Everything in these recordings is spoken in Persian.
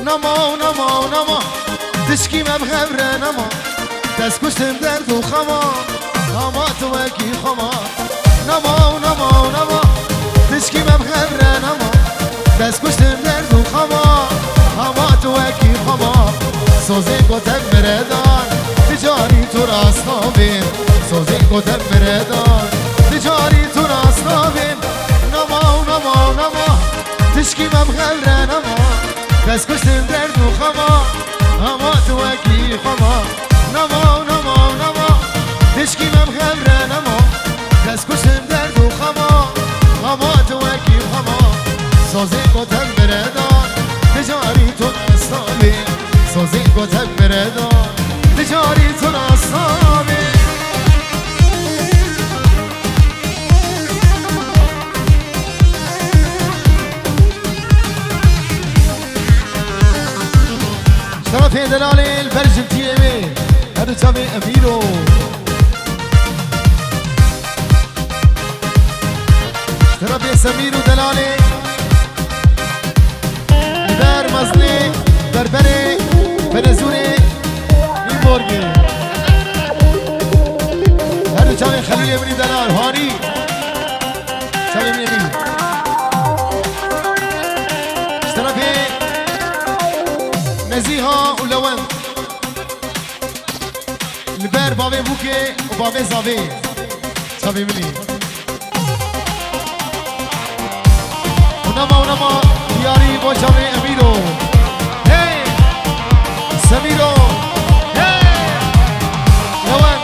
نما نما نما تشکی مبخبره نما دست کشتم درد و خما اما تو وکی خما نما نما نما تشکی مبخبره نما دست کشتم درد و خما اما تو وکی خما سوزه گتک بردان تجاری تو راستا بین سوزه گتک بردان تجاری تو راستا بین نما نما نما تشکی مبخبره نما دست کشتم درد و خما اما تو وکی خما نما نما نما تشکی مبخبره نما دست کشتم درد و خما اما تو وکی خما سوزه گتک بردان تجاری تو راستا بین سوزی گتک بردان تجاری تو راستا بین شرف دلال البرج التيمي هذا تابع أميرو شرف سمير ودلالي در مزني بربري بنزوني نيبورغي هذا تابع خليل ابن دلال هاني تابع مني شرف نزيها ولوان البر بابي بوكي وبابي زابي تابع مني ونما ونما ياري بوجامي أميرو هاي سميرو هاي لوان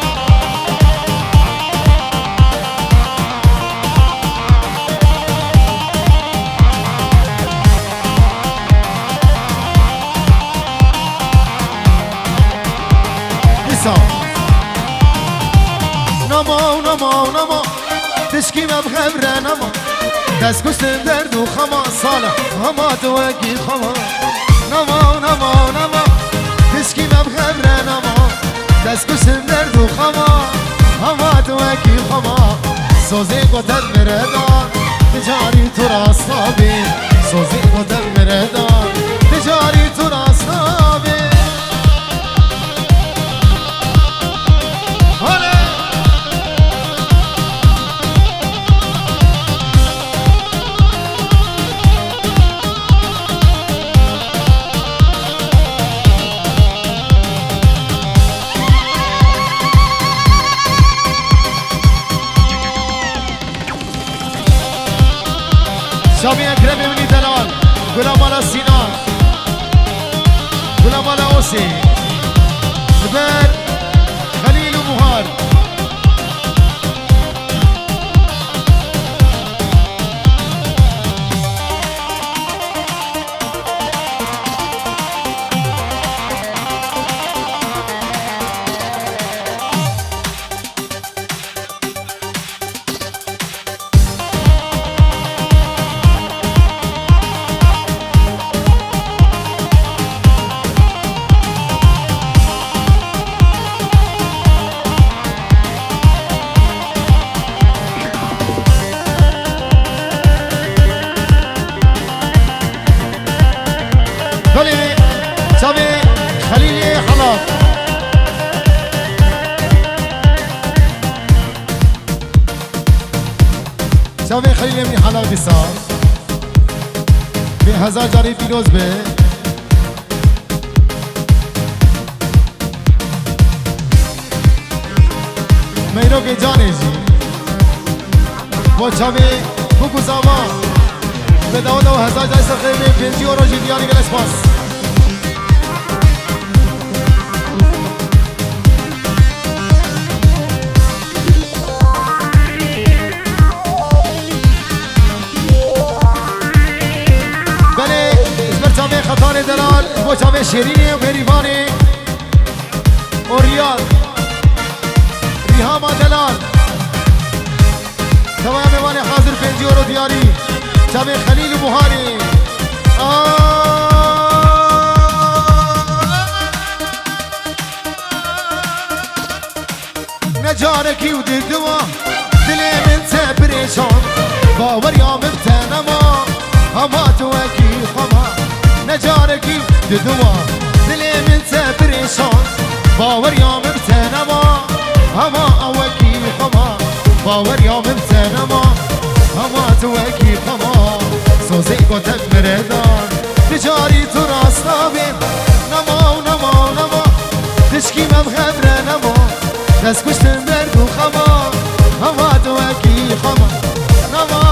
نما نما نما تشکی مبخبره نما دست کشتم درد و خما صالح اما تو وکی خما نما نما نما تشکی مبخبره نما دست کشتم درد و خما اما تو وکی خما سوزی گتک بردان تجاری تو راستا بین سوزی گتک بردان تجاری تو راستا بین شابي أكرم ابن دلال غلام على سينان غلام على أوسي زبير خليل ومهار شابه خلیل ابن حلال بسار به هزار جاری پیروز به میرو که جانه جی با شابه بکو زامان به داود و هزار جاری سخیه به پنجی و روشی دیاری گل اسپاس خطان دلال بوچامه شیرینی و بریوانی و ریاض ریهاما دلال تمام میوان حاضر پنجی و دیاری چامه خلیل و بوهانی نجارکی و دلدوا دلی من تبریشان باور یا مبتنما اما تو اکی خما نجارکی دوا دلی من تبریشان باور یام بتنما اما اوکی خما باور یام بتنما اما توکی خما سوزی گوتن مردان بجاری تو راستا بین نما تشکی من خبره نما دست کشتن درد و خما اما توکی خما نما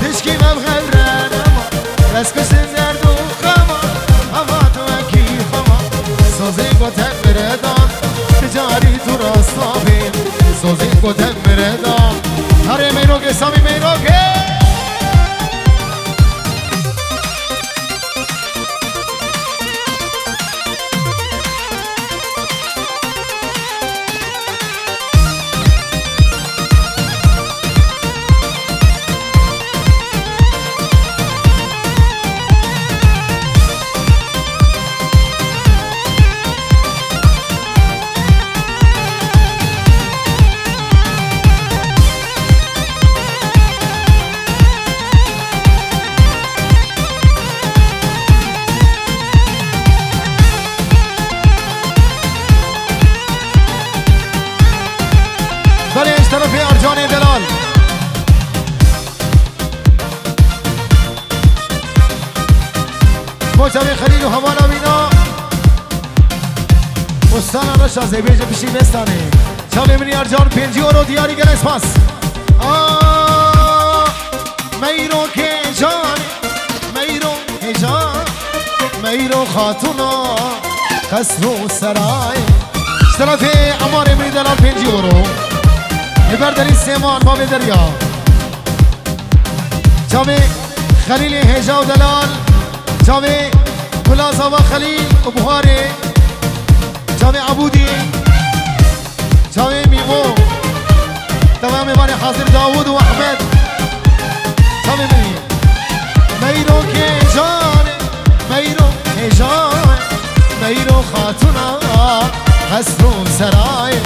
تشکی من خبره نما دست کشتن درد و خما اما توکی خما سوزی گوتن مردان بجاری تو راستا بین سوزی گوتن مردان هره میروگه سامی میروگه طرف ارجان دلال موجب خلیل و هوانا بینا استان رشا زیبیج پیشی بستانه چاله منی ارجان 5 یورو دیاری گل اسپاس میرو که جان میرو خاتونا قصر و سرای طرف امار منی دلال 5 یورو لبردری سیمان باب دریا جاوی خلیل هجا و دلال جاوی گلازا و خلیل و بخاری جاوی عبودی جاوی میمو تمام بانی حاضر داود و احمد جاوی منی میرو که جان میرو خاتونا قصر و سرای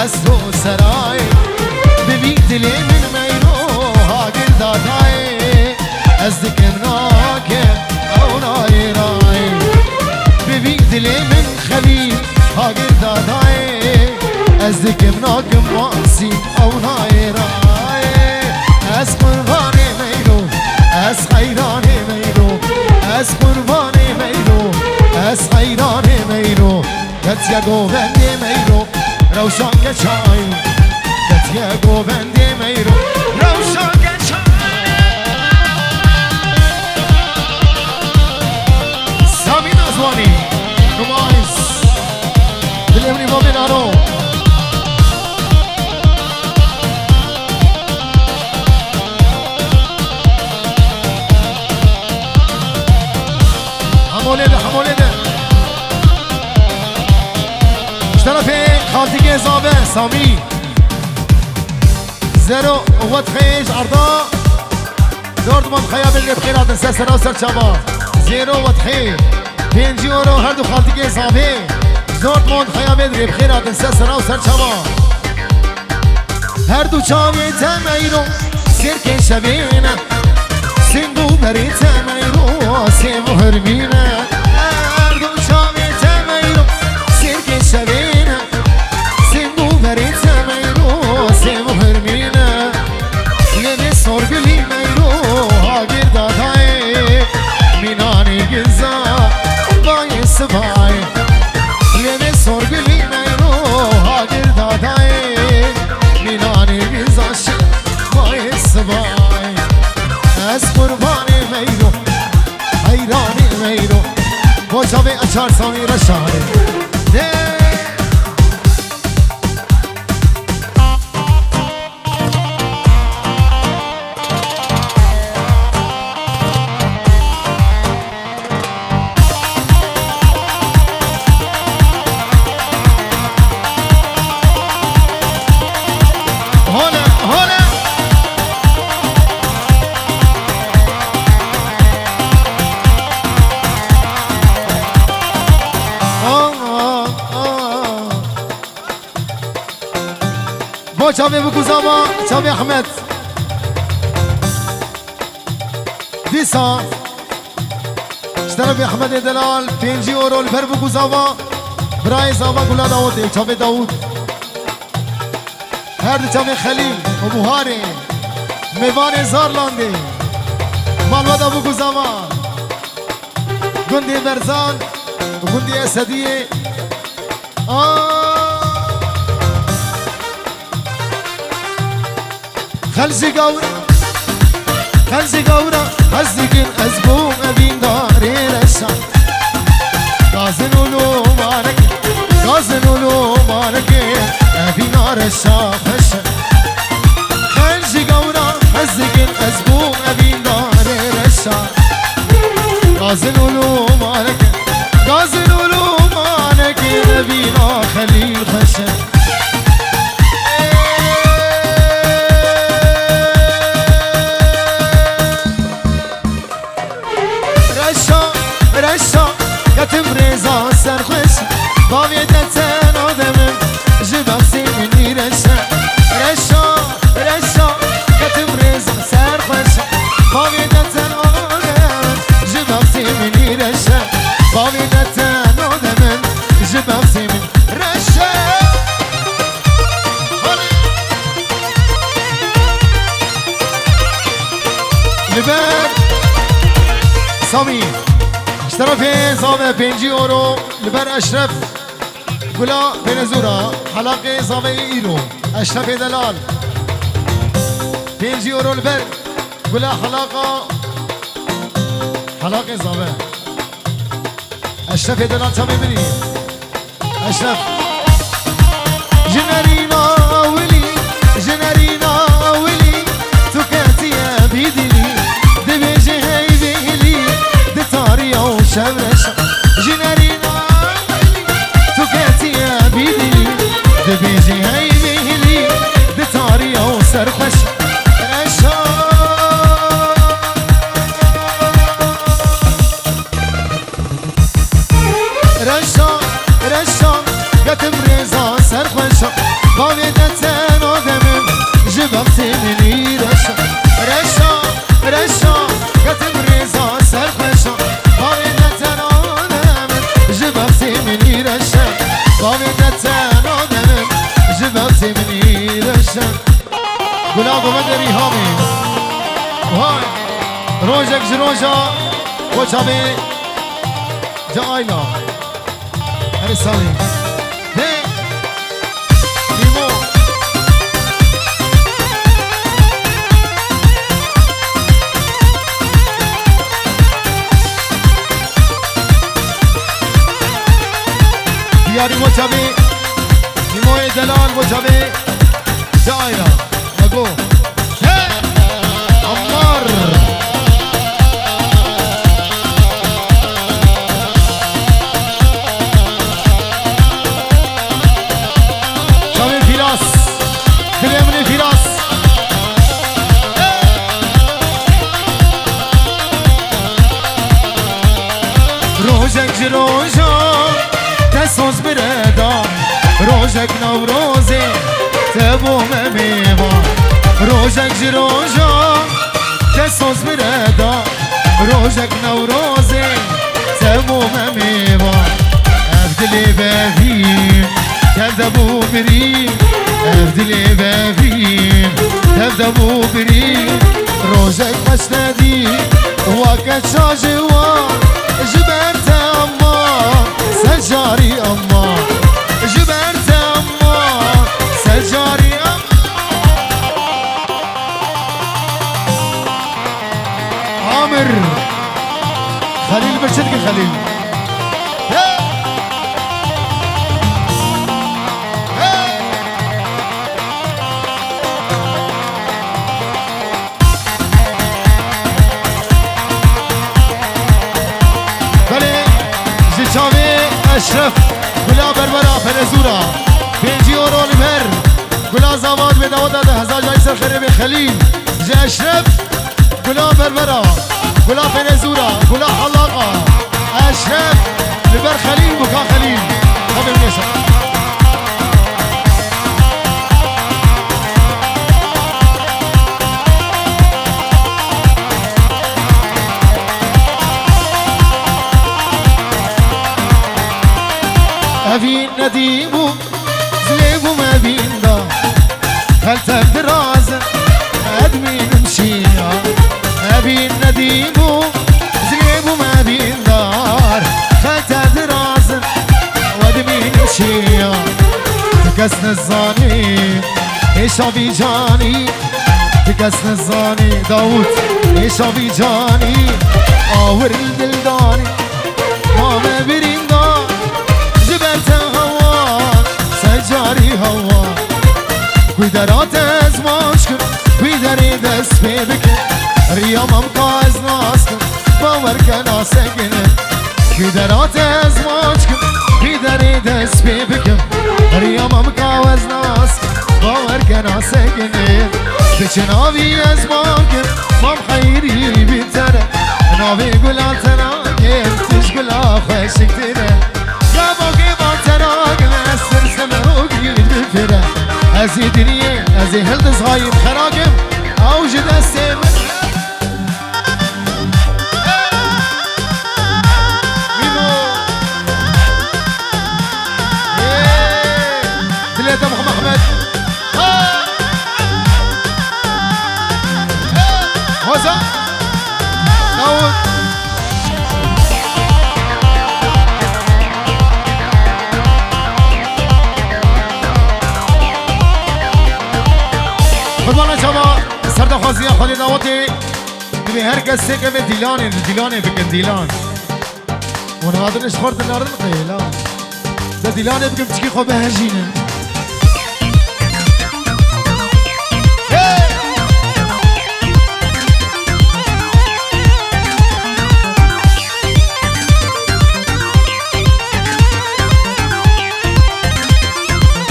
قصر و سرای ببین دلی من میرو هاگر دادای از دکم ناکم او نای رای ببین دلی من خلیل هاگر دادای از دکم ناکم واسی او نای رای از قربان میرو از خیران میرو از قربان میرو از خیران میرو کتیا گوبند میرو روشان که چای کتیا گوبند میرو روشان که چای سامی نازوانی نمایز دلیمونی با بینارو هموله ده طرف خالتیگه زابه سامی زیرو قوت خیش عرضا دورتموند خیابل بخیرات سر سر چابا زیرو قوت خیش 5 یورو هر دو خالتیگه زابه دورتموند خیابل بخیرات سر چابا هر دو چاوی تمیرو سرک شبینه سنگو بری تمیرو سیمو هرمینه هر دو چاوی تمیرو سرک شبینه سنگو بری تمیرو سیمو هرمینه یه سرگلی میرو هاگر دادای مینانی گزا بای سبای یه سرگلی میرو هاگر دادای مینانی گزا بای سبای از قربانی میرو حیرانی میرو با جاوی اچار سامی رشاره با چاوی بگو زاوا چاوی احمد دیسا اشترف احمد دلال 5 یورو البر بگو زاوا برای زاوا گلا داود چاوی داود هر دو چاوی خلیل و بوهاری میوان زارلانده مالودا بگو زاوا گندی برزان و گندی اسدیه خلزي قورة خلزي قورة حزقين أزبوم أبين داري رشا قازن ولو مارك قازن ولو مارك أبين رشا خشا خلزي قورة حزقين أزبوم أبين داري رشا قازن ولو مارك قازن ولو مارك أبين خليل خشا تمرزا سرخوش باوی دتن آدمم جبخسی منی رشا رشا رشا تمرزا سرخوش باوی دتن آدمم جبخسی منی رشا باوی دتن آدمم جبخسی من رشا لبر سامي اشترافي صافي 5 يورو لبر اشرف قلا بنزورا حلاقي صافي ايرو اشرف دلال 5 يورو لبر قلا حلاقي صافي اشرف دلال صافي مني اشرف جنرينا ولي جنرينا ولي تكاتي يا بيدلي دبيجي هاي بيلي دتاري او شمرش جنرينا تكاتي يا بيدلي دبيجي هاي بيلي دتاري او سرخش رشا رشا رشا قتم رزا سرخش باوي دتن آدمم جبخسي مني رشا رشا رشا قتم رزا سرخش باوي دتن آدمم جبخسي مني رشا باوي دتن آدمم جبخسي مني رشا قلاب ومدري هامي وهاي روجك جروجا وشابي جاينا هرساني هي نيمو دياري وشابي نيمو دلال وشابي جاينا نقول هي عمار دلمني فراس روزك جروجا تسوز بردا روزك نوروزي تبوم ميوان روزك جروجا تسوز بردا روزك نوروزي تبوم ميوان ابدلي بفيم كذبوا بريم افدلي بفيم تبدأ بريم روزك مسندي وقت شاجوا جبرت أما سجاري أما جبرت أما سجاري أما عامر خليل برشدك خليل اشرف گلا بربرا فنزورا 5 یورو لمر گلا زواد به داود ده هزار جای سر خریب خلیل جا اشرف گلا بربرا گلا فنزورا گلا حلاقا اشرف لبر خلیل بکا خلیل خب میشه ندیمو زلیبو ما بیندا خلطه درازه ادمی نمشیه ابین ندیمو زلیبو ما بیندار خلطه درازه ادمی نمشیه تکس نزانی ایشا بی جانی تکس نزانی داود ایشا بی جانی آور الدلدانی ما بریم دا جبت هوا سجاری هوا کوی درات از ماش کن کوی دری دست پی بکن ریامم که از ناس کن باور کن آسکنه کوی درات از ماش کن کوی دری دست پی بکن ریامم که از ناس کن باور کن آسکنه بچه ناوی از مانکن مام خیری بیتره ناوی گلا تراغم تش گلا خوشک تره گابا گیبا تراغم استر سمه گید بفره ازی دنیه ازی هلدز هایم خراغم اوج دسته من دلیت ابو محمد هوزا داود خدوانا شما سرد خوزیه خالی داوتی ببی هر کسی که به دیلانه بکن دیلان اون هادرش خورد نارن قیلا ده دیلانه بکن بچکی خواه به هجینه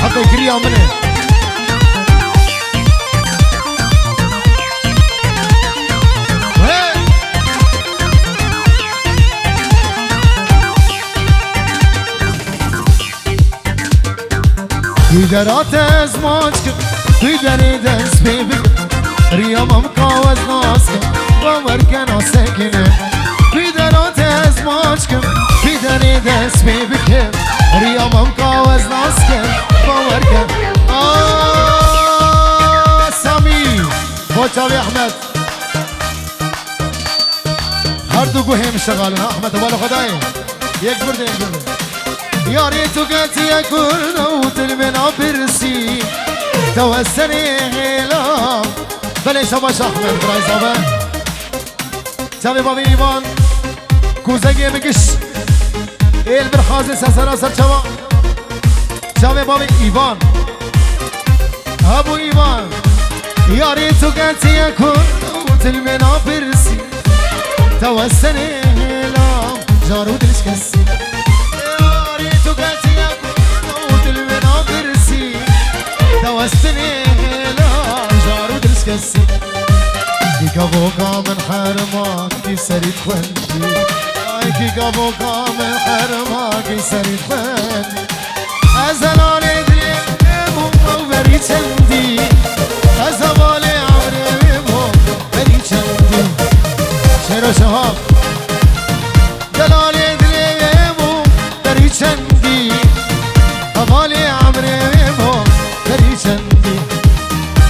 حتى يجريها منه توی درات از ماچ کن توی دری دست پی بکن ریامم کاوز ناس کن باور کن آسکنه توی درات از ماچ کن توی دری دست پی بکن ریامم کاوز ناس کن باور کن سامی باچاوی احمد هر دو گوهیم شغالن احمد بالا خدای یک برده یاری تو گتی کرد و دل منا برسی توسنی هیلام بله شباش احمد برای زابه چاوی بابی ایوان کوزگی بکش ایل برخازی سسرا سر چوا چاوی بابی ایوان ابو ایوان یاری تو گتی کرد و دل منا برسی توسنی هیلام جارو دلش کسی توسني لا جارو درس كسي كي كابوكا من حرمك كي سريت خندي كي كابوكا من حرمك كي سريت خندي أزلالي دلي مو بري چندي أزوالي عمري مو بري چندي شير شهاب دلالي دلي مو بري چندي أوالي عمري مو بري چندي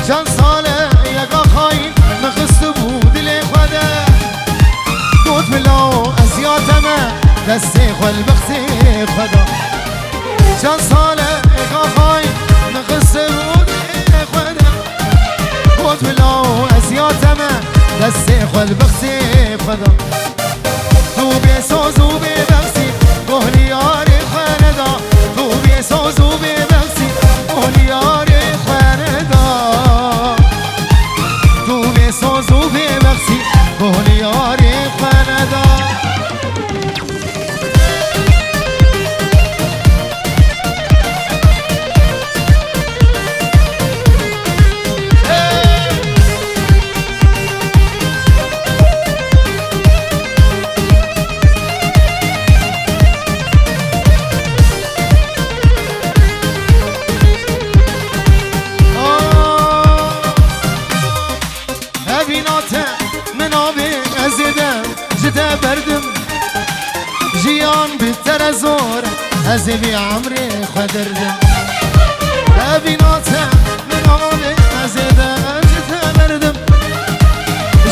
جان ساله يقا خاين نخست بود لي خدا دوت بلاو ازياتنا دستي خل بختي خدا جان ساله يقا خاين نخست بود لي خدا دوت بلاو ازياتنا دستي خل بختي خدا تو بيسوز وبيبختي قهلي ياري خندا تو بيسوز وبيبختي قهلي ياري خندا تو بيسوز وبيبختي قهلي ياري خندا بردم جیان بیتر از زور ازبی عمری خدردم ابیناتم من آمه ازدن جتا بردم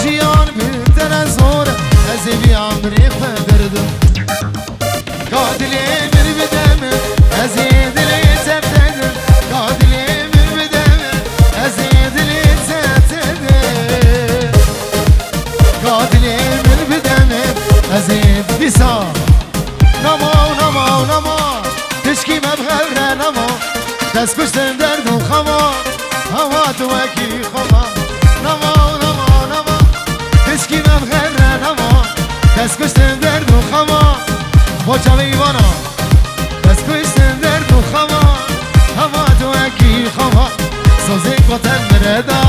جیان بیتر از هوره ازبی عمری خدردم قادلی من بدم ازیدلی تبتدم قادلی من بدم ازیدلی تبتدم قادلی من بدم ازید بسا نما تشکی مبغره نما دست کشتن درد و خما هوا تو وکی خما نما تشکی مبغره نما دست کشتن درد و خما بچه ایوانا دست کشتن درد و خما هوا تو وکی خما سوزی گوتن مردا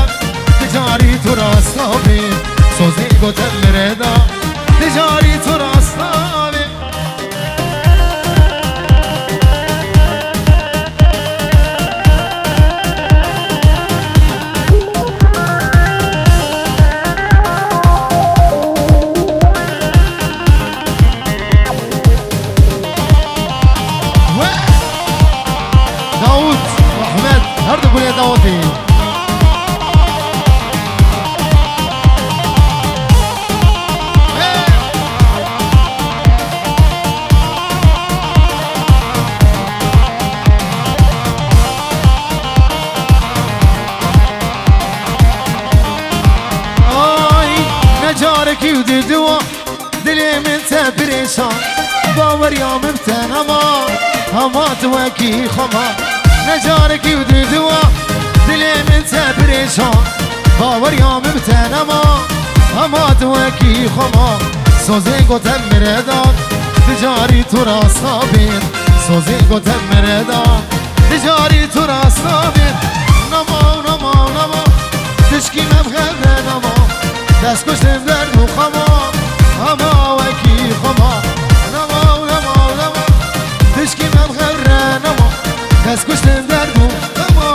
تجاری تو راستا بیم سوزی گوتن مردا تجاری تو راستا بیم داوودی نجارك يودوا دلي من تبريشان باور يوم بتنما هما توكي خما نجارك يودوا دلي من تبريشان باور يوم بتنما هما توكي خما سوزي قدم مردان تجاري تراسا بين سوزي قدم مردان تجاري تراسا بين نما تشكي مبغبه نما دست کشتم درد و خما هما وکی خما نما تشکی مبغره نما دست کشتم درد و خما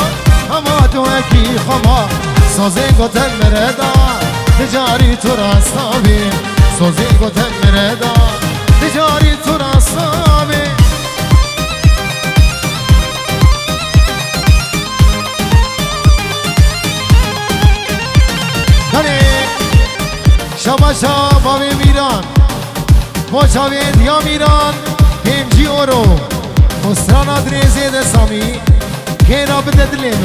هما تو وکی خما سوزی گوتن مردا تجاری تو راستا بیم سوزی گوتن مردا تجاری تو راستا بیم شاباشا باوی میران مجاوید یا میران 5 یورو مستران آدریزی دستامی که را بده دلیم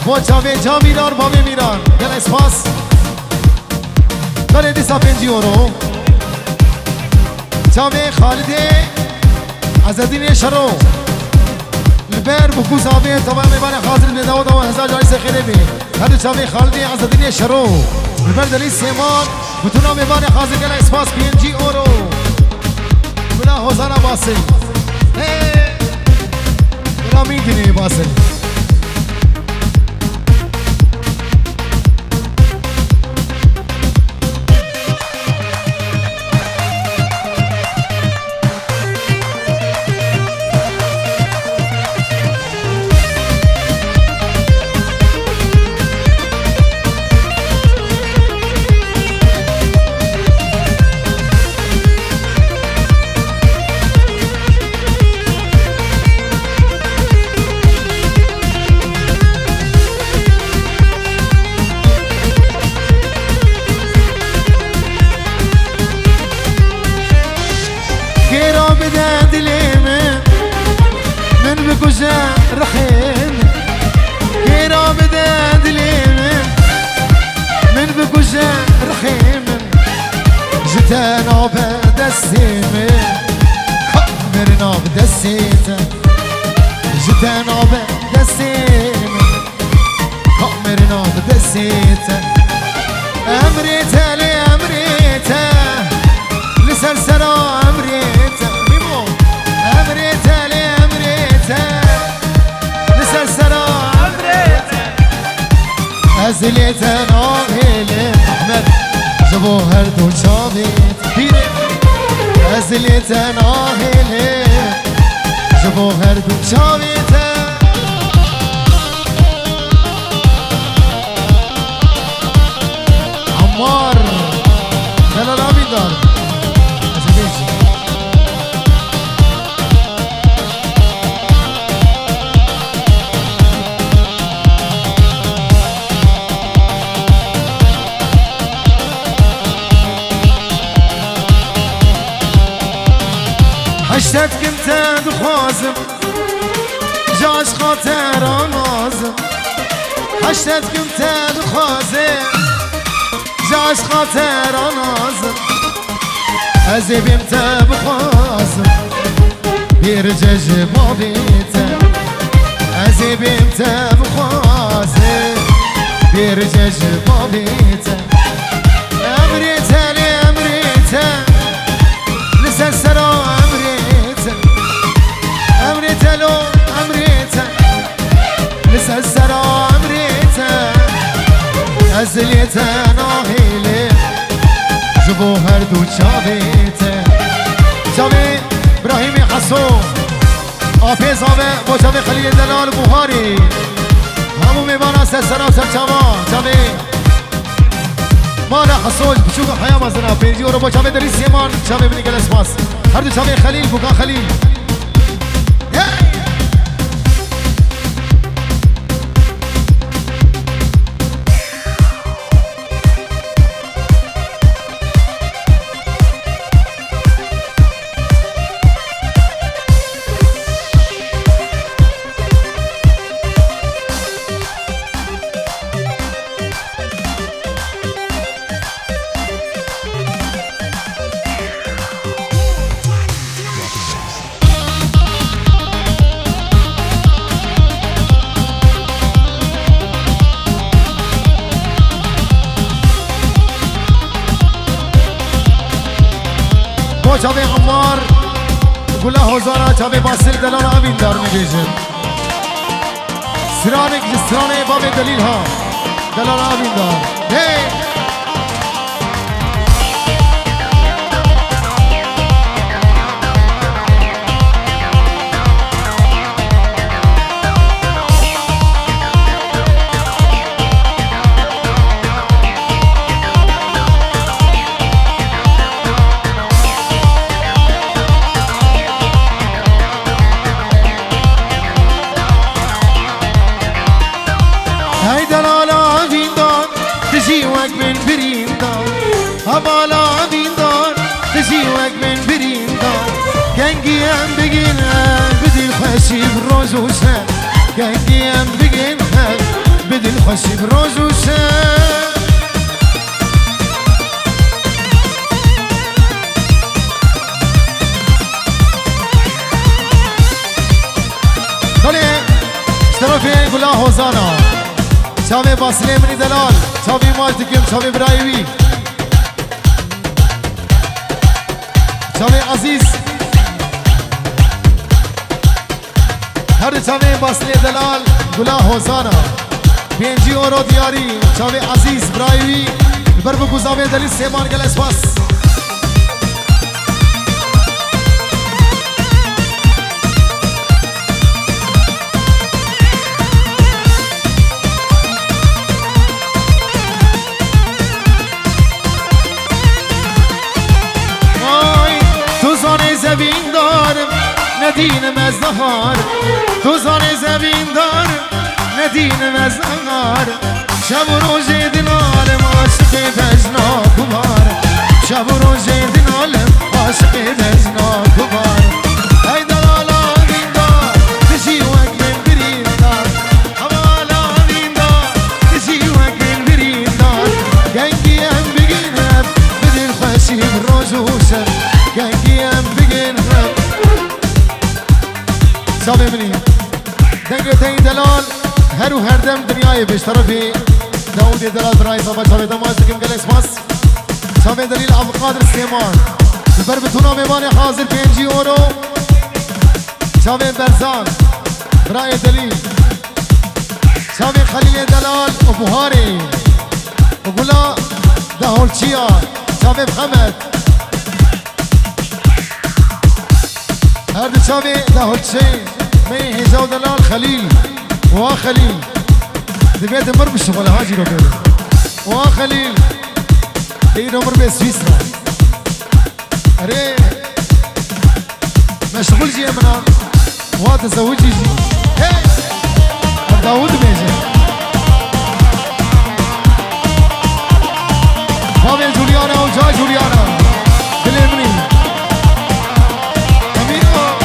مجاوید جا میران باوی میران گل اسپاس داره دیسا 5 یورو جاوی خالده عزدین شرو البر بکو زاوی طبعا میبانه خاطر میداو داو هزار جایسه خیلی بی هر جاوی خالده عزدین شرو البر دلی سیمان بتونا میبانه خاطر گل اسپاس 5 یورو بنا حوزانا باسل بنا میدینی باسل رحيم كيرا بدا دليم من بكوشا رحيم جتانا بدا السيم مرنا بدا السيم جتانا بدا السيم مرنا بدا السيم امريتا لامريتا لسلسلة امريتا ميمو امريتا لامريتا ازليتا ناهيلي احمد جبو هردو شابيت ازليتا ناهيلي جبو هردو شابيت عمار لا بيدار هشت كنت دخوازم جاش خاطر آنازم هشت كنت دخوازم جاش خاطر آنازم ازبیم تبخوازم بیرجج بابیتم ازبیم تبخوازم بیرجج بابیتم امریتم لامریتم لسسرا امریتم امریتم لو امریتم لسسرا امریتم ازلیتم ناهیله جبو هر دو چاویتم چاوی ابراهیم حسون آپیز آبه با چاوی خلیل دلال بوهاری همو میبانا سسرا و سرچاوا چاوی مالا حسون بشوق حیا مزنا پیجی و رو با چاوی دری سیمان چاوی بنی گل اسماس هر دو چاوی خلیل بوکا خلیل چاوی عمار گله هزارا چاوی باسل دلال آوین دار میگیجم سرانک جسرانه باب دلیل ها دلال آوین دار هی تجيوك من برين دار هبالا دين دار تجيوك من برين دار جنگي ام بگين بدل خوشي بروز و شب جنگي ام بگين بدل خوشي بروز و شب دالي اشترافي قلا هوزانا شاوي باسلي مني دلال شاوي مالتكم شاوي برايوي شاوي عزيز هر شاوي باسلي دلال گلا هوزانا بينجي اورو دياري شاوي عزيز برايوي البرب گزاوي دليل سيمان گل اسپاس زبین دارم ندینم از نهار دوزان زبین دارم ندینم از نهار شب و روز دلالم عاشق دجنا کبارم شب و روز دلالم عاشق دجنا کبارم ای دلالا دین دار تجی وک من برین دار حوالا دین دار تجی وک من برین دار گنگی هم بگینم بدل خوشی روز و شب گنگی هم شاوی منی دنگه تایی دلال هر و هر دم دنیای بیش طرفی داود دلال برای بابا شاوی دماز دکم گل اسماس شاوی دلیل عبدالقادر سیمان البر بتونا میوان حاضر 5 اورو شاوی برزان برای دلیل شاوی خلیل دلال و بوهاری و گلا دهولچیا شاوی محمد هر دو شاوی دهولچی من هزاو دلال خليل وخليل دبيت مر بالشغل هاجي رو كده وخليل ايده مر بسويسرا اري مشغول جي منا وتزوجي جي هي داود بيجي بابي جوليانا وجا جوليانا كلمني امين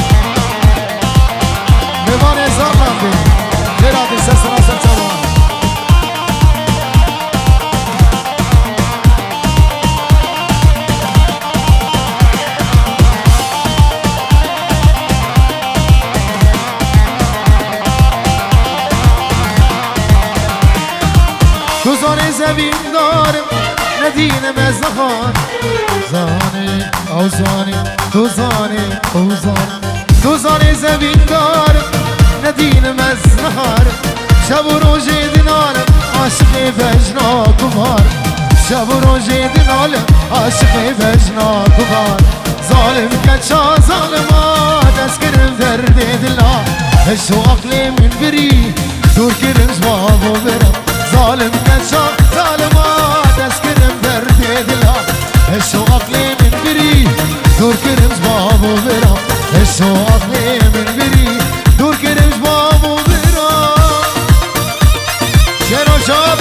زبین دارم ندینم از نهار زانه او زانه تو زانه او زانه تو زانه زبین دارم ندینم از نهار شب و روز دینارم عاشق بجنا کمار شب و روز دینارم عاشق بجنا کمار ظالم کچا ظالما دست کرم درد دلا هشو عقلی من بری دور کرم زباب و برم ظالم کچا ظالما دست کرم درد دلا هشو عقلی من بری دور کرم زباب و برم هشو عقلی من بری دور کرم زباب و برم شیر و شاب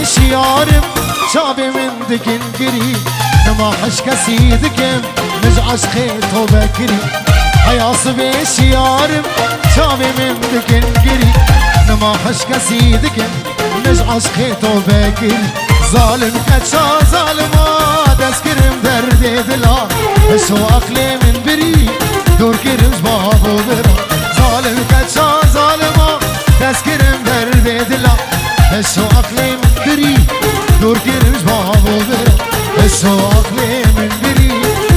شیارم شاب من دکن گری نماحش کسی دکم نج عشقی تو بکری حیاس به شیارم شاب من دکن گری نماحش کسی دکم نج عشقی تو بکری ظالم کچا ظالما دست کرم درد دلا شو عقلی من بری دور کرم زباب و برم ظالم کچا ظالما دست کرم درد دلا شو عقلی من بری دور کرمش بابو برا شو عقلی من بری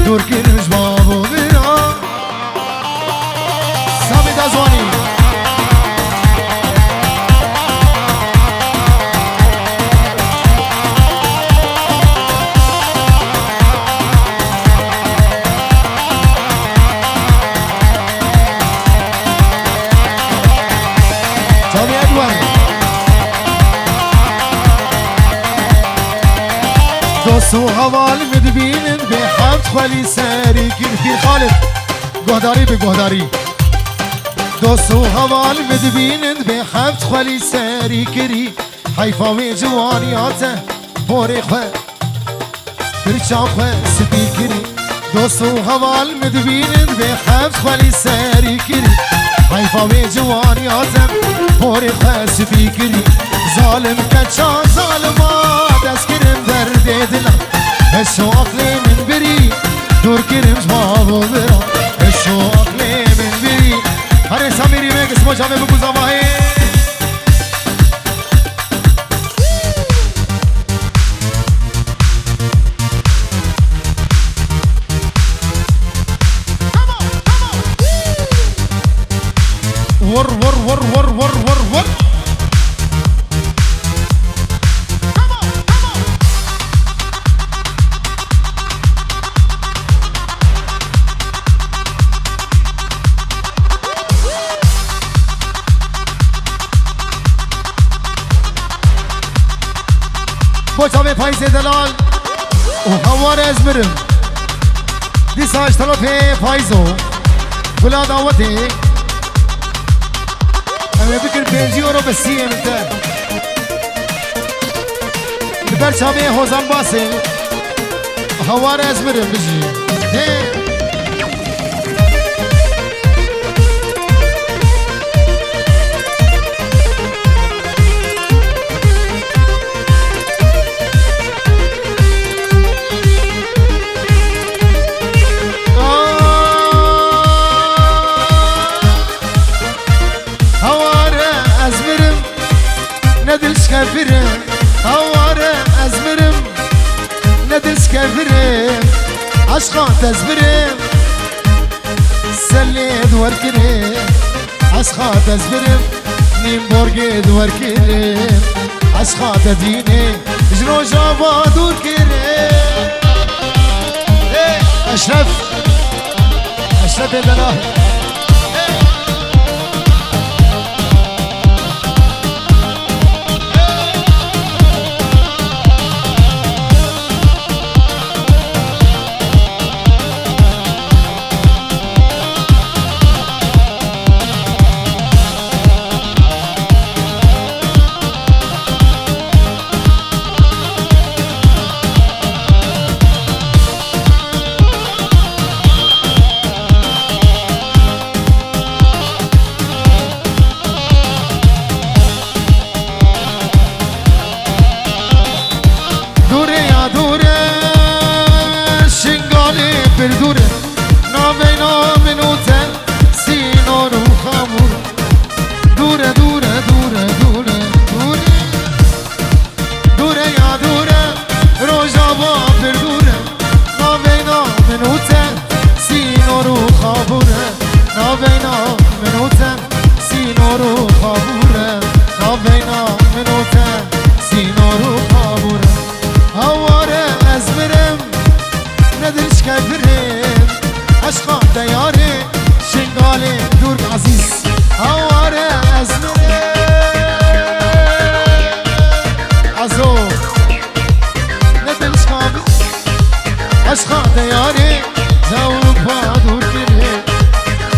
دور کرمش بابو برا سامی دازوانی سامی ادوانی دوستو حوال مدبینن به حفت خالی سری کن پیر خالد گهداری به گهداری دوستو حوال مدبینن به حفت خالی سری کری حیفاوی جوانیاته بوری خواه برچان خواه سپی کری دوستو حوال مدبینن به حفت خالی سری کری حیفاوی جوانیاته بوری خواه سپی کری ظالم کچا ظالما دست کرم درد دلم هشو عقلی من بری دور کرم زباب و برم هشو عقلی من بری هر سمیری میگ اسمو جامعه بگو زماهی ور ور ور ور ور ور ور بوچاوی پایز دلال و هوار ازمرم دیساش طرف پایزو گلا دعوتی اما بکر 5 یورو به 30 امته برچاوی حوزان باسه هوار ازمرم بجی ندلش كافرم هواره ازمرم ندلش كافرم عشقا تزبرم سلي دور كرم عشقا تزبرم نيم بورجي دور كرم عشقا تديني جنو جابا دور كرم اشرف اشرف دلال كفرين عشقا دياري شنقالي دور عزيز هواري أزمري عزو ندلش كابي عشقا دياري زوق دور كري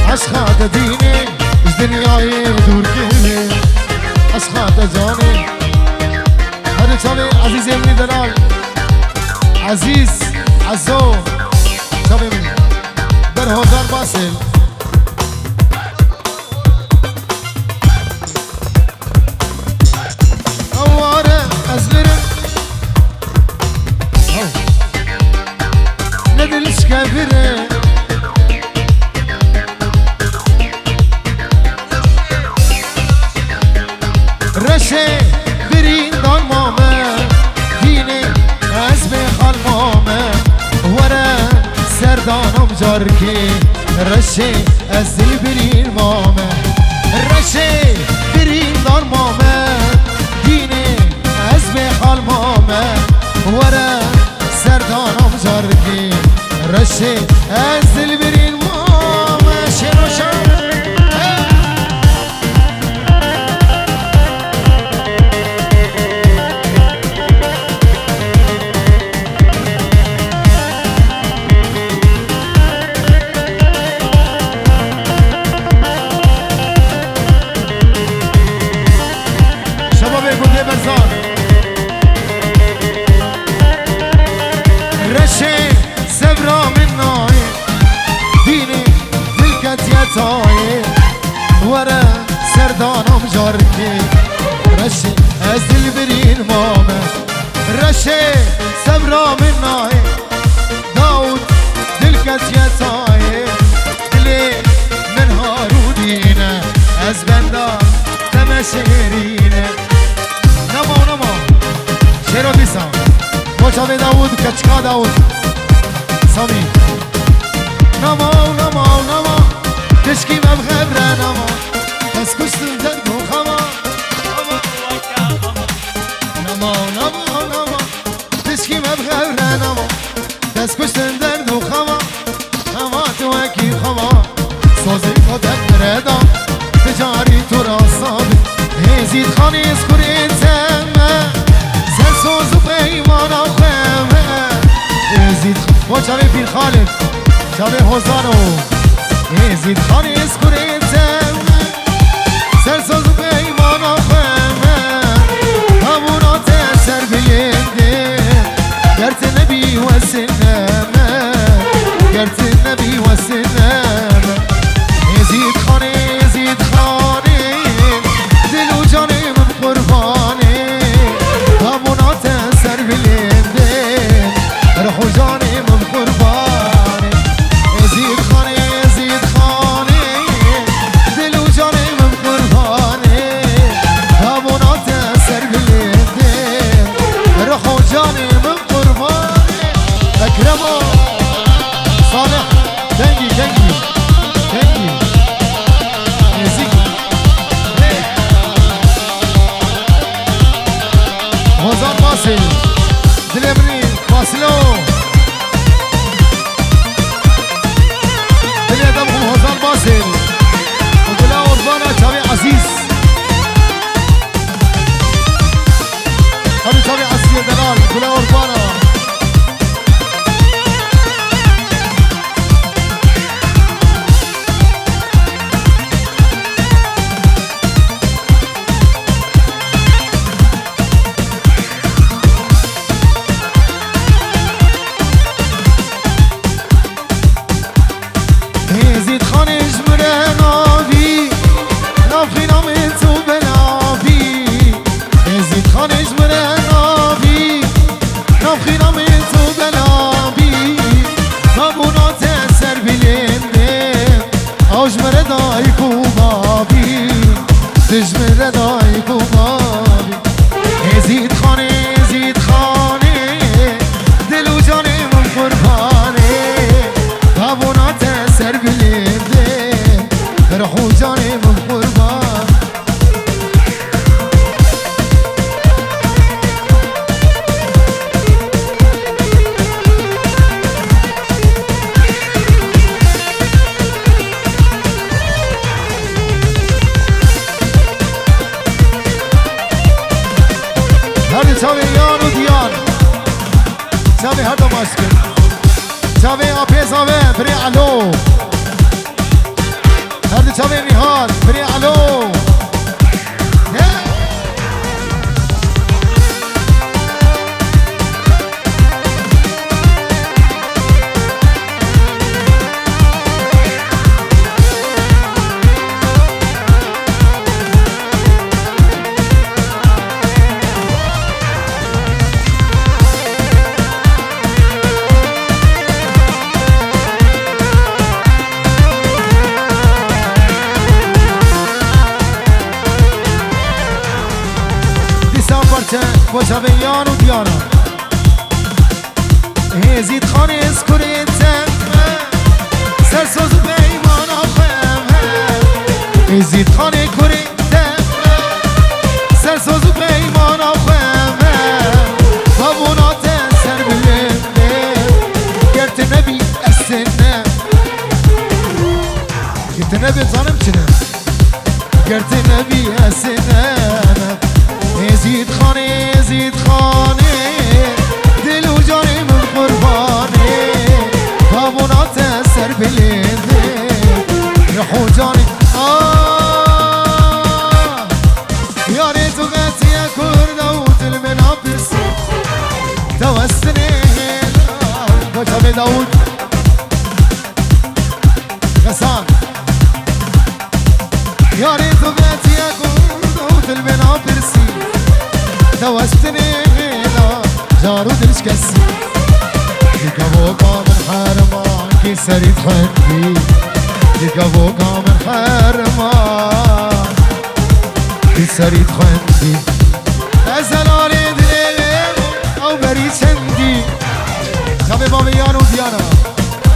عشقا ديني اش دنياي دور كري عشقا جاني هذا شابي عزيز ابني دلال عزيز عزو شابي مني در هزار باسل اواره ازغرم ندلش كافره رشه برين دان مامه ديني اسمي خال مامه ورا سردانم جاركي رشه ازل برين مامه رشه برين دان مامه ديني اسمي خال مامه ورا سردانم جاركي رشه ازل برين مامه شنو شنو رشه سبرا من ناي ديني ملكت يتاي ورا سردانم جاركي رشه ازل برين مامه رشه سبرا من ناي داود ملكت يتاي دلي من هارودينه از بندا تمشيرينه نمو نمو شيرو بيسام موشابي داود كچكا داود سامي نمو نمو نمو تشكي ما بغبره نمو بس كشتم جد وخما نمو نمو نمو تشكي ما بغبره نمو بس كشتم درد وخما هما توكي خما صوزي قدك مردا تجاري ترى صابي هزيد خاني اسكر انتما سرسوز و پیمان آخمه ازید با چاوه پیر خالد چاوه حوزانو ازید خانی اسکوره تمه سرسوز و پیمان آخمه همونات سر بینده گرت نبی و سنمه گرت نبی و سنمه ازید خانی دل و جانم قربانه همونات سر بلنده رخو جانم قربانه ازید خانه دل و جانم قربانه همونات سر بلنده رخو جانم قربانه اکرمو صالح دنگی هزار باسل دل ابني باسلو دل ادمهم هزار باسل ودل اوربانا شابي عزيز هذا شابي عزيز دلال دل اوربانا هر دو ماسکن چاوی آپیز آوه بری علو هر دو چاوی نیهاد بری علو وجبيان وديانا هزيد خاني اسكري تمه سرسوز بيمان آخمه هزيد خاني كري تمه سرسوز بيمان آخمه وابونات سر بلنده گرت نبي السنه گرت نبي ظالم چنه گرت نبي السنه زید خانه دل و جانی من قربانه بابونات سر بلنده رحو جانی یاری تو قطیه کرده و دل من آبرس توستنه بجاب داود غسان یاری تو قطیه کرده و دل من آبرسی توستني لا جارو دلش كسي لقبوكا من حرمان كي سريد خندي لقبوكا من حرمان كي سريد خندي أزلالي دليل أو بريد شندي شابي بابيان وديانا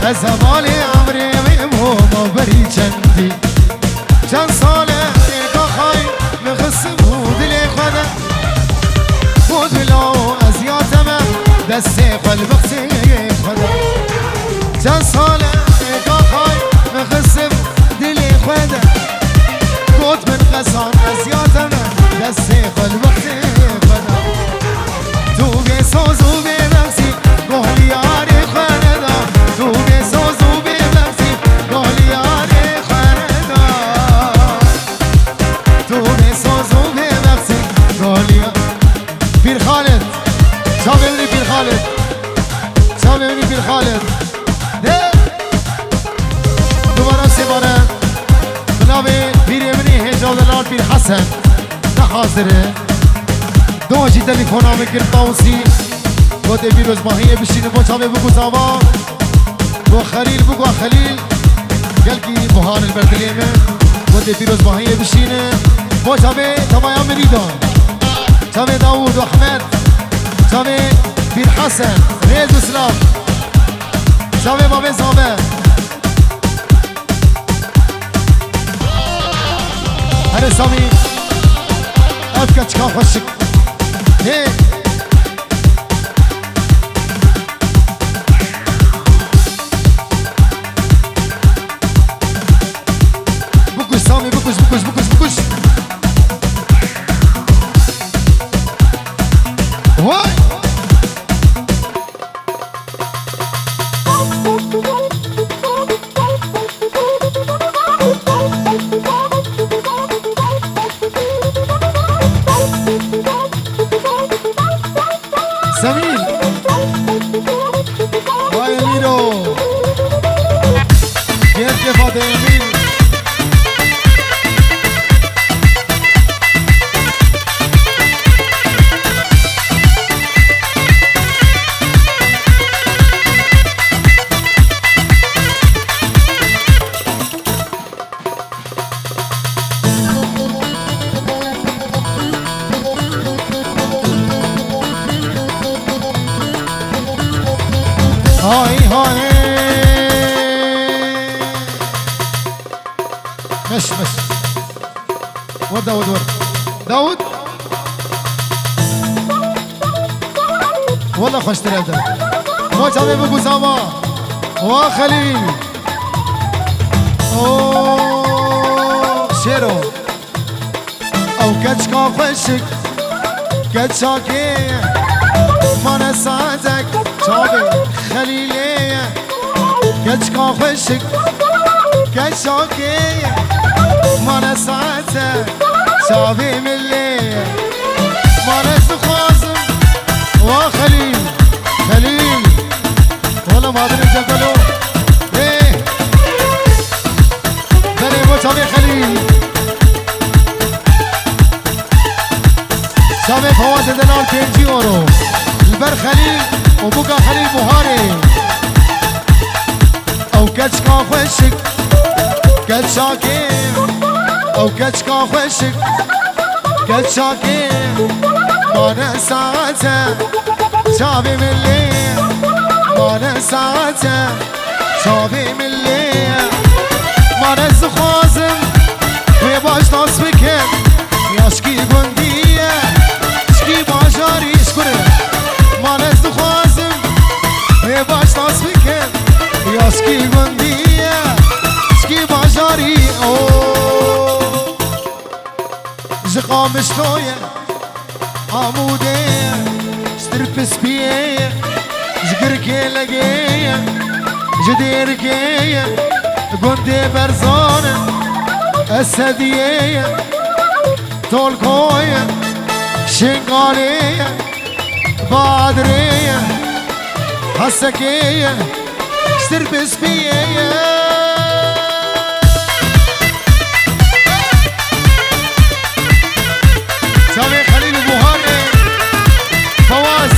أزمالي عمري ميمهم أو بريد شندي جان صالح إيقا خاي مخصمه دلي خدا بود بلاو ازیاتمه دسته قلبقتی خدا چند ساله اگاخای مخصم دلی خدا بود من قصان ازیاتمه دسته قلبقتی خدا تو بسازو بنفسی گهلیاری خدا تو بسازو بنفسی گهلیاری خدا تو بسازو بنفسی گهلیاری بير خالد سامعني بير خالد سامعني بير خالد دوباره سيباره بنابي بير يمني هجال الار بير حسن نحاضره دوجي تليفونا بكر طاوسي قد بيروز ماهية بشين بوشامي بقو زاوا بو خليل بقو خليل قلقي بوهان البردليمة قد بيروز ماهية بشين بوشامي تمايا مريدان شامي داوود وأحمد شامي بير حسن ريز وسلام شامي بابي صابر هر سامي أفكا تشكا خوشك هي بكوش سامي بكوش بكوش بكوش بكوش What? Samir Vay Emiro Gel que fate Emir هاي هاي مش وداود داود والله خوش تريده ما جابي بقو زاما وخليل شيرو او كتشكا خوشك كتشاكي مانا ساعتك شابي خليلية كتشكا خوشك كتشاكية مانا ساعتك شابي ملية مانا سخازم وخليل خليل والله ما ادري جبلو ايه بني مو شابي خليل شابي فواز دنال 5 يورو البر خليل وبوكا خليل بوهاري او كتشكا خوشك كتشاكي او كتشكا خوشك كتشاكي مانا ساعته شابي من الليل مانا ساعته شابي من الليل مانا زخازم ويباش ناس بكم ياشكي بندية شكي باجاري شكره مانا زخازم ويباش ناس بكم ياشكي بندية شكي باجاري اوه زقام شلوية عمودية ستربس بيه جقركي لقيه جديركيه قندي برزانه السديه تولكويه شنقاليه بادريه حسكيه ستربس بيه سامي خليل بوهاري فواز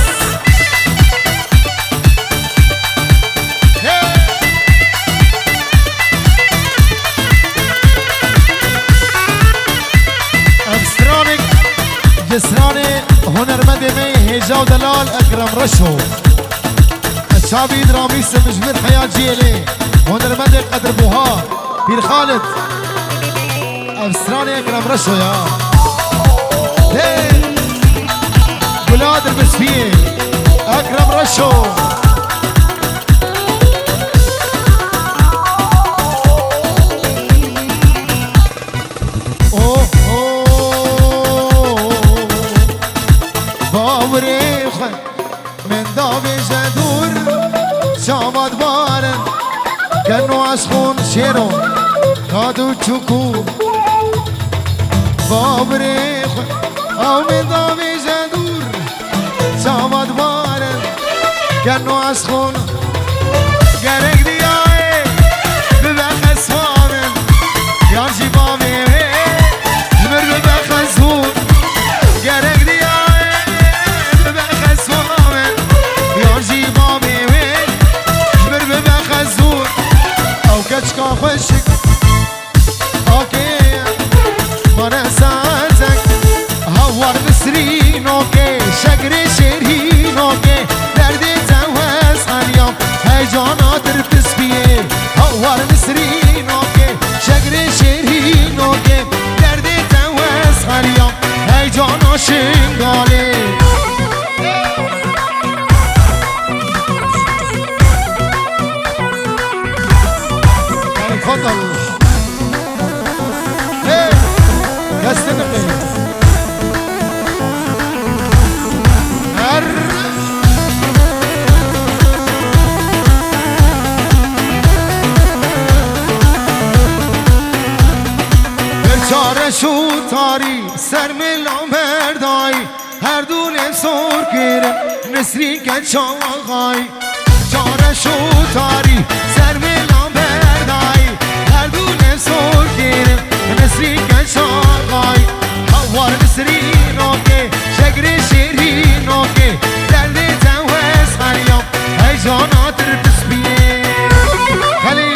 افسترانك جسراني هنرمند مي هجاو دلال اكرم رشو الشعبي درامي سمجمر حياة جيلي هنرمند قدر بوها بير خالد افستراني اكرم رشو يا ولاد المسفيه اكرم رشو اوه باوريخ من دابي جدور شامد بارن كنو عشقون شيرو كادو تشوكو باوريخ او من دابي جدور شامد بارن كنو عشقون گرگ دیای ببخ سوامن یار جیبامه جمر ببخ سون گرگ دیای ببخ سوامن یار جیبامه جمر ببخ سون او کچکا خوشک آکه من سازک هوار مصرین آکه شگر شیرین آکه درد زوز هنیام هیجانا در پس بیه هوار مصرین آکه شگر شیرین آکه درد زوز هنیام هیجانا شنگاله تفضل كاستنقل چاره شو تاری سر ملام بردای هر دونه سور گیره نسری که چاقای چاره شو تاری سر ملام بردای هر دونه سور گیره نسری که چاقای هوار نسری نوکه شگر شیری نوکه درد توز هریام هیجانات ربس بیه خلیل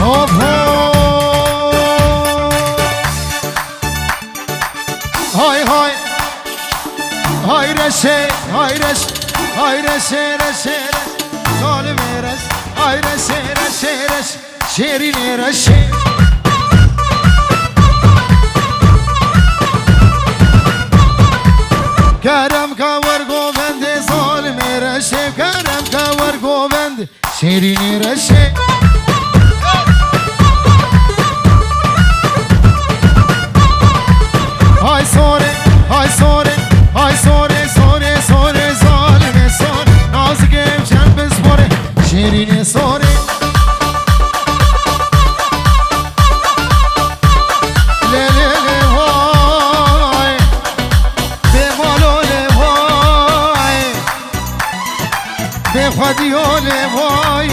هوب هاي هاي هاي رشه هاي رش هاي رشه رشه ظالم رش هاي رشه رشه رش شیرین رشه کرم کور گوبند ظالم رشه کرم کور گوبند شیرین رشه های سوره های سوره های سوره سوره سوره ظالم سوره نازگم چند بسپره شیرین سوره خدیو لوای